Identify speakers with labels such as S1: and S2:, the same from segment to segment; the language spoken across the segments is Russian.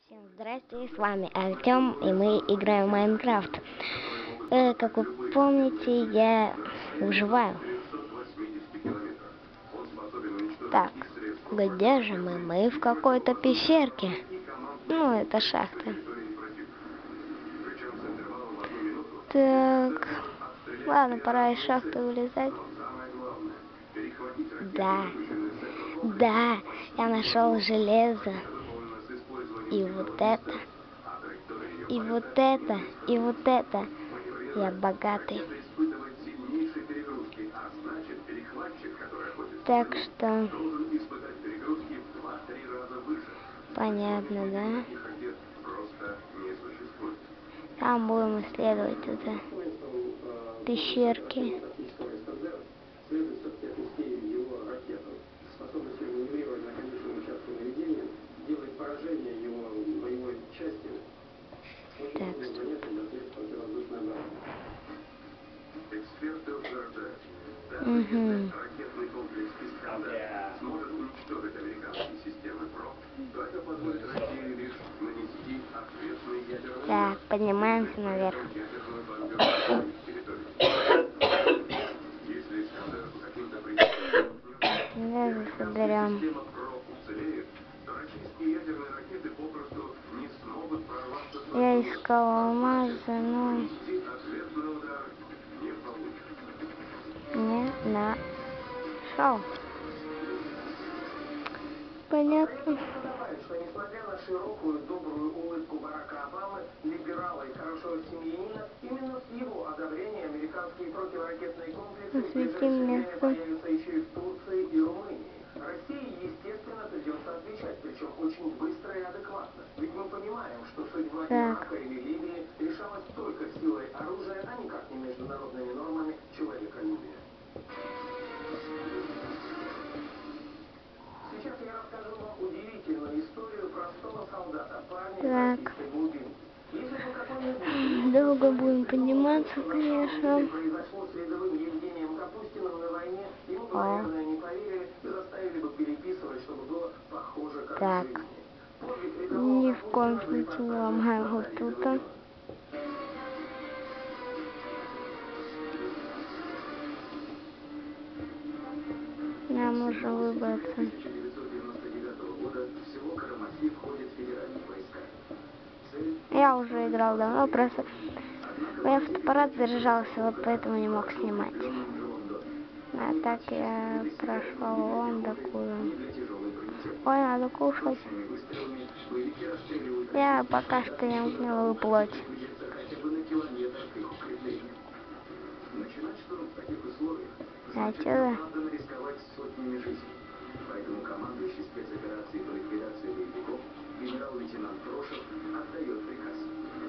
S1: Всем здрасте, с вами Артем, и мы играем в Майнкрафт. Как вы помните, я выживаю. Так, где же мы? Мы в какой-то пещерке. Ну, это шахта. Так, ладно, пора из шахты вылезать. Да, я нашел железо. И вот это. И вот это, и вот это. Я богатый. Так что... Понятно, да? Там будем исследовать это. Пещерки. Так,
S2: эксперты утверждают,
S1: угу.
S2: ракетный комплекс «Искандер» сможет уничтожить американские системы ПРО, то это позволит России лишь нанести ответный ядерный удар.
S1: Так, поднимаемся наверх.
S2: Ядерную бомбежку на их территории. Если «Искандер» по каким-то причинам
S1: Соберем.
S2: система ПРО уцелеет, то российские ядерные ракеты попросту не смогут прорваться сквозь
S1: Я
S2: нее.
S1: искала алмазы, но
S2: Нанести ответный удар не получится.
S1: не нашел. Понятно.
S3: Добавить, что несмотря на широкую добрую улыбку Барака Обамы, либерала и хорошего семьянина, именно с его одобрения американские противоракетные комплексы в ближайшее время появятся еще и в Турции и Румынии. России, естественно, придется отвечать, причем очень быстро и адекватно. Ведь мы понимаем, что судьба Ирака или Ливии решалась только силой оружия, а никак не международными нормами человеколюбия. Сейчас я расскажу вам удивительную историю простого солдата, парня из российской глубинки. Если по какой-нибудь
S1: долго будем подниматься, конечно.
S3: произошло с рядовым Евгением Капустиным на войне, ему бы, наверное, не поверили и заставили бы переписывать, чтобы было похоже как в жизни.
S1: Ни в коем случае не ломаем вот тут. Нам нужно выбраться.
S2: 1999 года в село Карамахи входят федеральные войска.
S1: Я уже играл давно, просто мой фотоаппарат заряжался, вот поэтому не мог снимать. А так я прошел вон докуда. Ой, надо кушать. Я пока что ем гнилую плоть.
S2: Начинать штурм в таких условиях
S1: значит
S2: оправданно рисковать сотнями жизней. Поэтому командующий спецоперацией по ликвидации боевиков генерал-лейтенант Трошев отдает приказ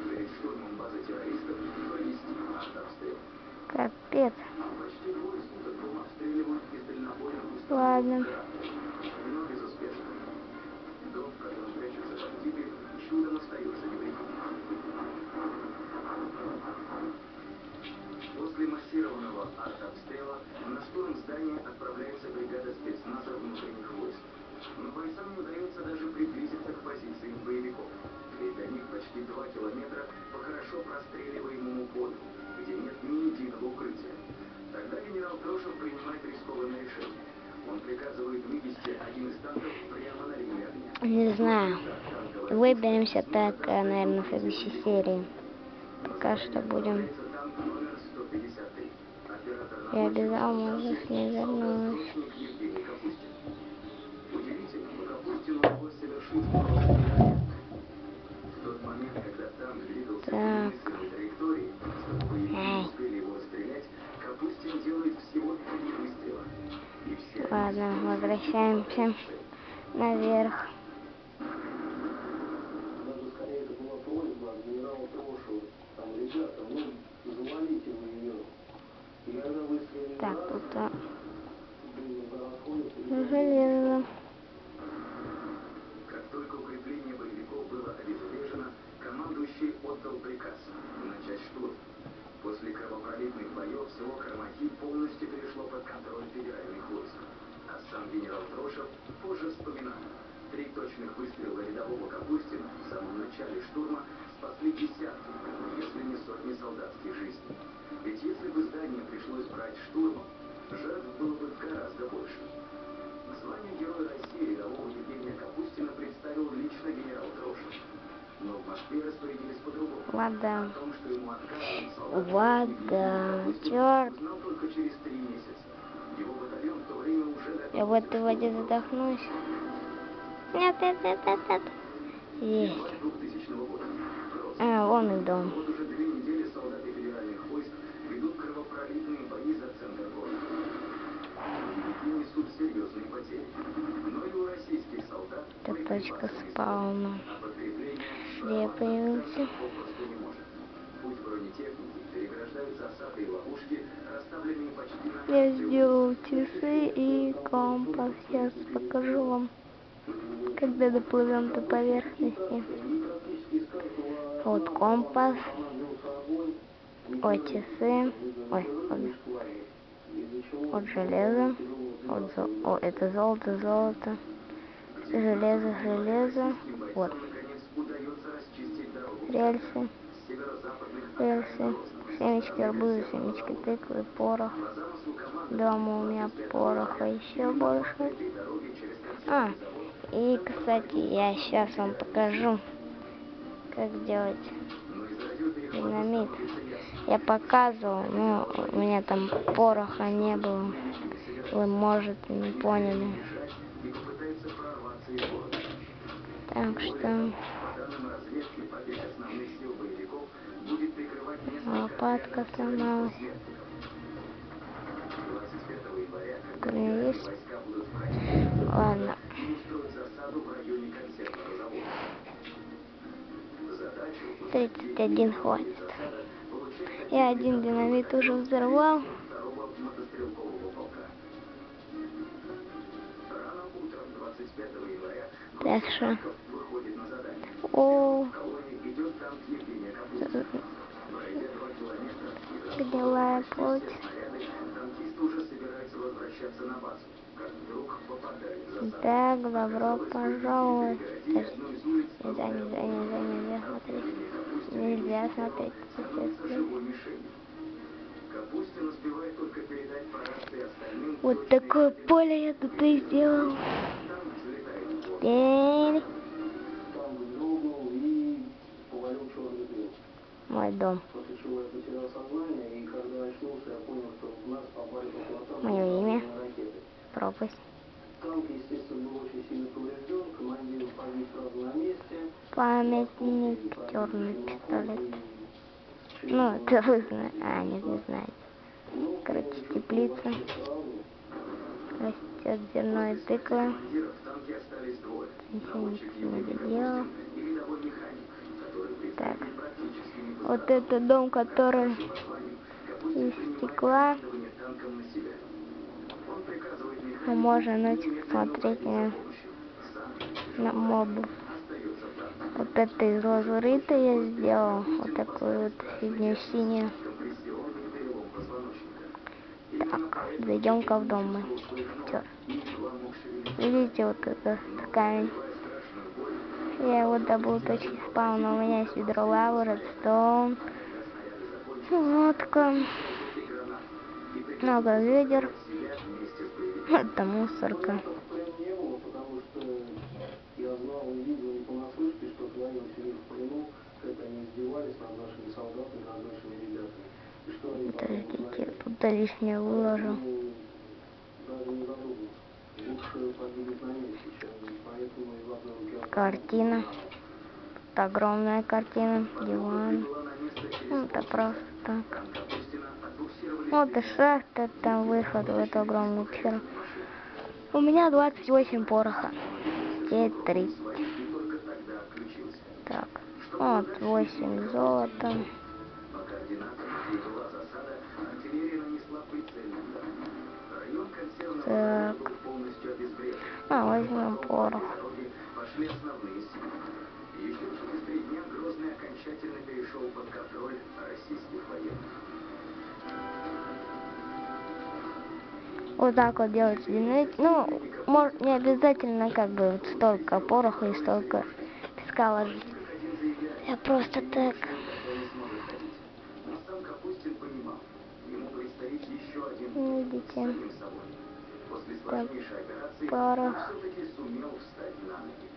S2: перед штурмом базы террористов провести артобстрел.
S1: Капец.
S2: Почти двое суток дом обстреливают из дальнобойных установок.
S1: Ладно.
S2: Но безуспешно. Дом, в котором прячутся бандиты, чудом остается невредимым. После массированного артобстрела на штурм здания отправляется бригада спецназа внутренних войск. Но бойцам не удается даже приблизиться к позициям боевиков. Ведь до них почти 2 километра по хорошо простреливаемому полю, где нет ни единого укрытия. Тогда генерал Трошев принимает рискованное решение. Он приказывает вывести один из танков прямо на линию огня.
S1: Не знаю. Выберемся так, наверное, в следующей серии. Пока что будем. Я бежал, может, не вернусь.
S2: Удивительно, но Капустину удалось совершить хороший переезд. В тот момент, когда танк двигался по немыслимой траектории, чтобы боевики не успели его расстрелять, Капустин делает всего 3 выстрела. И все.
S1: Ладно, возвращаемся наверх.
S3: Даже скорее это была просьба от генерала Трошева. Там, ребята, завалите вы ее. И когда выстрелили
S1: Так, тут
S3: железо.
S2: Как только укрепление боевиков было обезврежено, командующий отдал приказ начать штурм. После кровопролитных боев село Карамахи полностью перешло под контроль федеральных войск. А сам генерал Трошев позже вспоминал: 3 точных выстрела рядового Капустина в самом начале штурма спасли десятки, если не сотни солдатских жизней. Ведь если бы здание пришлось брать штурмом, жертв было бы гораздо больше. К званию Героя России рядового Евгения Капустина представил лично генерал Трошин. Но в Москве распорядились по-другому.
S1: Вода.
S2: О том, что ему отказывают солдаты,
S1: Вода. Черт.
S2: узнал только через 3 месяца. Его батальон в то время уже
S1: Я в этой воде задохнусь. Нет, нет, нет, нет, нет. Есть.
S2: январь 2000 года.
S1: Вон и дом.
S2: Вот уже 2 недели солдаты федеральных войск ведут кровопролитные бои за центр города. Боевики несут серьезные потери. Но и у российских солдат
S1: Это точка спауна.
S2: а подкрепление
S1: Где я появился?
S2: попросту не может. Путь бронетехники переграждают засады и ловушки, расставленные почти на
S1: Я сделал часы и компас. Сейчас покажу вам, когда доплывем до поверхности. Вот компас. Ой, часы. Ой, ладно. Вот железо. Вот О, это золото, золото. Железо, железо. Вот.
S2: наконец удается расчистить дорогу.
S1: Рельсы.
S2: Северо-западных
S1: Рельсы. Семечки арбуза, семечки тыквы, порох. Дома у меня пороха еще больше. И, кстати, я сейчас вам покажу, как делать динамит. Я показывал, но у меня там пороха не было. Вы, может, не поняли.
S2: и попытается прорваться из города.
S1: Так что
S2: По данным разведки, побег основных сил боевиков будет прикрывать несколько
S1: лопатка сломалась.
S2: 25 января,
S1: У меня есть?
S2: войска будут входить
S1: Ладно.
S2: и устроить засаду в районе консервного завода. Задачу
S1: 31 хватит. Я один динамит уже взорвал.
S2: второго мотострелкового полка. Рано утром 25 января
S1: Так что.
S2: выходит на задание.
S1: О,
S2: В колонии идет танк Евгения Капустина. Пройдя 2 километра,
S1: гнилая плоть.
S2: снаряды, танкисты уже собираются возвращаться на базу, как вдруг попадают в засаду.
S1: Так, добро пожаловать.
S2: Одну из улиц
S1: Нельзя смотреть. Нельзя смотреть.
S2: становится живой мишенью. Капустин успевает только передать по рации остальным.
S1: Вот такое поле я тут и сделал.
S2: Танк взлетает в воздух.
S1: Теперь
S3: Танк вздрогнул и повалил черный дым.
S1: мой дом.
S3: После чего я потерял сознание, и когда очнулся, я понял, что в нас попали около танка
S1: Мое имя?
S3: ракеты.
S1: Пропасть.
S3: Танк, естественно, был очень сильно поврежден, командир погиб сразу на месте.
S1: Памятник черный пистолет. Ну, это вы знаете. А, нет, не знаете. Короче, теплица. Растет зерно и тыква.
S2: Командиров в танке остались двое.
S1: Ничего не делал.
S2: И рядовой механик, который при
S1: Так.
S2: практически не
S1: Вот это дом, который из стекла.
S2: командование танком на себя. Он приказывает
S1: Ну,
S2: механику
S1: можно ночью посмотреть на мобов.
S2: остается в танке.
S1: Вот это из лазурита я сделал. Вот такую вот синюю-синюю.
S2: Компрессионный перелом позвоночника.
S1: Так, зайдем-ка в дом мы. Чё? Видите, вот это камень. Я его добыл точки спауна. У меня есть ведро лавы, редстоун, лодка, много ведер. Это мусорка.
S3: В плен не было, потому что я знал и видел не понаслышке, что творилось у них в плену, как они издевались над нашими солдатами, над нашими ребятами. И что они потом
S1: Подождите, тут лишнее выложу.
S3: даже не задумывался. Лучше погибнуть на месте, чем поэтому из одного океана.
S1: Картина. Вот огромная картина. Диван. Ну, это просто так. Вот и шахта, там выход в эту огромную пещеру. У меня 28 пороха. Теперь 30. Так. Вот 8 золота.
S2: По координатам, где была засада, артиллерия нанесла прицельный удар. Район консервного
S1: Так.
S2: был полностью обезврежен.
S1: Возьмем порох.
S2: Дороги пошли основные силы. Еще через 3 дня Грозный окончательно перешел под контроль российских военных.
S1: Вот так вот делается динамит. Ну, может, не обязательно как бы вот столько пороха и столько песка ложить. Я просто так.
S2: Никогда не сможет ходить. Но сам Капустин понимал, ему предстоит еще один тур с
S1: Видите,
S2: самим собой. После сложнейшей операции
S1: порох.
S2: он все-таки сумел встать на ноги.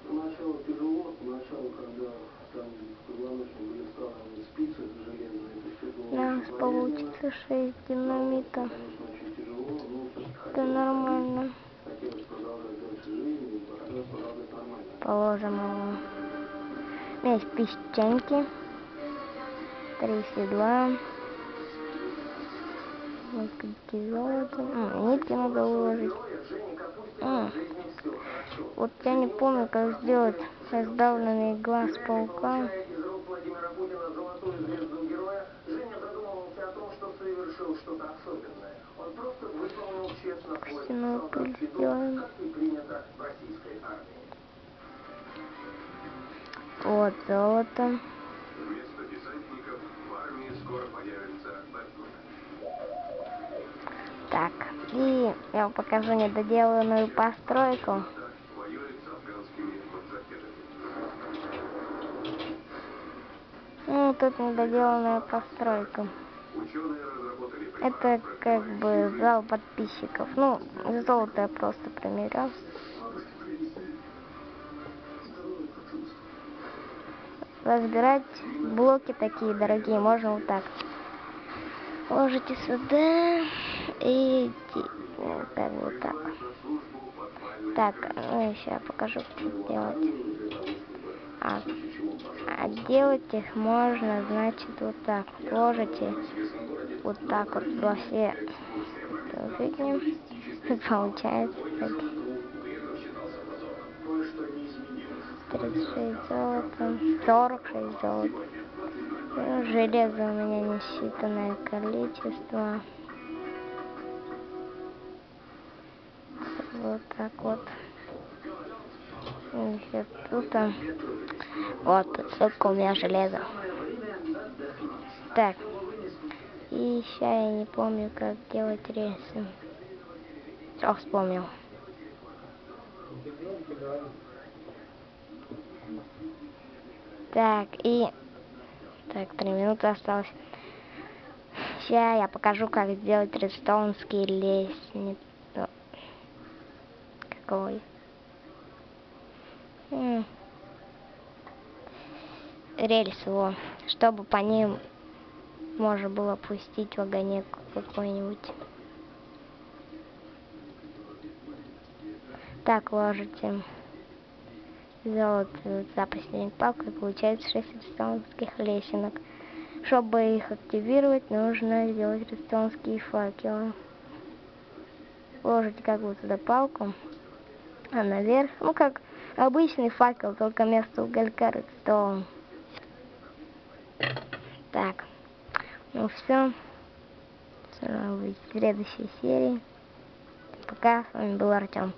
S3: Поначалу тяжело, поначалу, когда там в позвоночнике были вставлены спицы железные, это все было
S1: Да,
S3: очень болезненно.
S1: получится 6 динамита.
S3: Конечно, очень тяжело, но все-таки
S1: Это нормально.
S3: хотелось продолжать дальше жизнь, и хотелось продолжать нормально.
S1: Положим его. У меня есть песчанки. 3 седла. Несколько золота. Нитки надо выложить. Вот я не помню, как сделать раздавленный глаз паука.
S3: Из рук Владимира Путина золотую звезду героя, Женя задумывался о том, что совершил что-то особенное. Он просто выполнил честно свой
S1: Костяную пыль
S3: солдатский долг,
S1: сделаем.
S3: как и принято в российской армии.
S1: Вот золото.
S4: Вместо десантников в армии скоро появится Бэтмен.
S1: Так, и я вам покажу недоделанную постройку.
S4: НАТО воюет с афганскими маджахедами.
S1: Ну, тут недоделанная постройка.
S4: Ученые разработали
S1: Это
S4: препарат,
S1: как бы
S4: продлевающий
S1: зал подписчиков. Ну, золото я просто примерял. Разбирать блоки такие дорогие можно вот так. Ложите сюда и ну, как бы вот так.
S4: жизнь на службу подпальной
S1: Так, ну еще я покажу, как делать. А делать их можно, значит, вот так. Ложите вот так вот во все фигни. Получается так. 36 золота, 46 золота. Ну, железо у меня несчитанное количество. Вот так вот. И еще тут. Вот, сколько у меня железа. Так. И еще я не помню, как делать рельсы. Все, вспомнил. Так, и... Так, 3 минуты осталось. Сейчас я покажу, как сделать редстоунский лестниц. Какой? Рельс его, чтобы по ним можно было пустить вагонет какой-нибудь. Так, ложите золото за последней палкой, получается 6 редстоунских лесенок. Чтобы их активировать, нужно сделать редстоунские факелы. Ложите как бы туда палку, а наверх, ну как обычный факел, только вместо уголька редстоун. Так, ну все. В следующей серии. Пока, с вами был Артем.